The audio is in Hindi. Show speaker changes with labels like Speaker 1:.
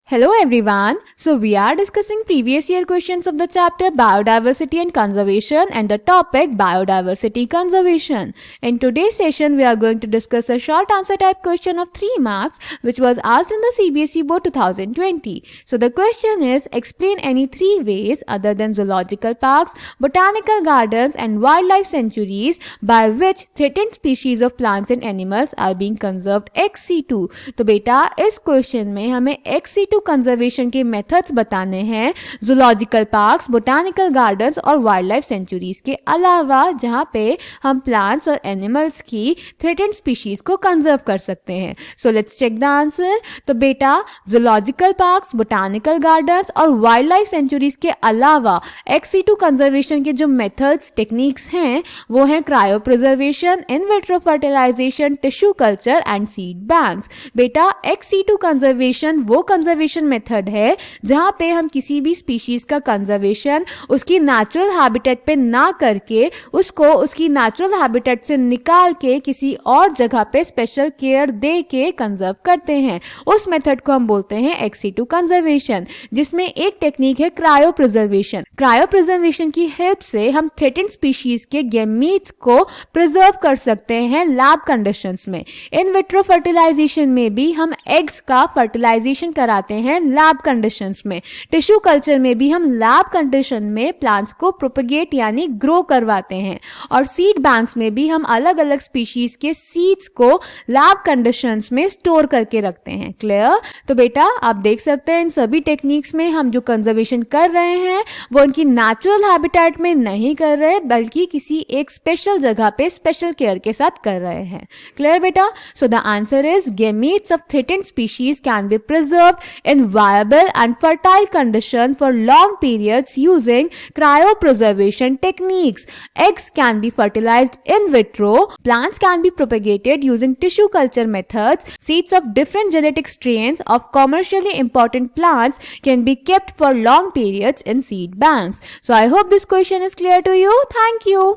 Speaker 1: Hello everyone. So we are discussing previous year questions of the chapter Biodiversity and Conservation and the topic Biodiversity Conservation. In today's session we are going to discuss a short answer type question of 3 marks which was asked in the CBSE board 2020. So the question is, explain any 3 ways other than zoological parks, botanical gardens and wildlife sanctuaries by which threatened species of plants and animals are being conserved ex situ. तो बेटा इस क्वेश्चन में हमें ex situ कंजर्वेशन के मेथड्स बताने हैं जूलॉजिकल पार्क्स, बोटानिकल गार्डन्स और वाइल्ड लाइफ सेंचुरीज के अलावा, जहां पे हम प्लांट्स और एनिमल्स की थ्रेटेंड स्पीशीज को कंजर्व कर सकते हैं. So let's check the answer. तो बेटा जूलॉजिकल पार्क्स, बोटानिकल गार्डन्स और वाइल्ड लाइफ सेंचुरीज के अलावा एक्स सिटू कंजर्वेशन के जो मेथड्स, टेक्निक्स हैं वो हैं cryopreservation, in vitro fertilisation, tissue culture and seed banks. बेटा एक्स सिटू कंजर्वेशन वो कंजर्वेशन मेथड है जहां पे हम किसी भी स्पीशीज का कंजर्वेशन उसकी नेचुरल हैबिटेट पे ना करके उसको उसकी नेचुरल हैबिटेट से निकाल के किसी और जगह पे स्पेशल केयर दे के कंजर्व करते हैं. उस मेथड को हम बोलते हैं एक्स सिटू कंजर्वेशन, जिसमें एक टेक्निक है क्रायो प्रिजर्वेशन. क्रायो प्रिजर्वेशन की हेल्प से हम थ्रेटेंड स्पीशीज के गैमीट्स को प्रिजर्व कर सकते हैं लैब कंडीशंस में. इन विट्रो फर्टिलाइजेशन में भी हम एग्स का फर्टिलाइजेशन कराते हैं लैब कंडीशंस में. टिश्यू कल्चर में भी हम लैब कंडीशन में प्लांट्स को प्रोपेगेट यानी ग्रो करवाते हैं. और सीड बैंक्स में भी हम अलग अलग स्पीशीज के सीड्स को लैब कंडीशंस में स्टोर करके रखते हैं. क्लियर? तो बेटा आप देख सकते हैं इन सभी टेक्निक्स में हम जो कंजर्वेशन कर रहे हैं वो उनकी नेचुरल हैबिटेट में नहीं कर रहे बल्कि किसी एक स्पेशल जगह पे स्पेशल केयर के साथ कर रहे हैं. क्लियर बेटा? So the answer is gametes of threatened species can be preserved in viable and fertile condition for long periods using cryopreservation techniques. Eggs can be fertilized in vitro. Plants can be propagated using tissue culture methods. Seeds of different genetic strains of commercially important plants can be kept for long periods in seed banks. So I hope this question is clear to you. Thank you.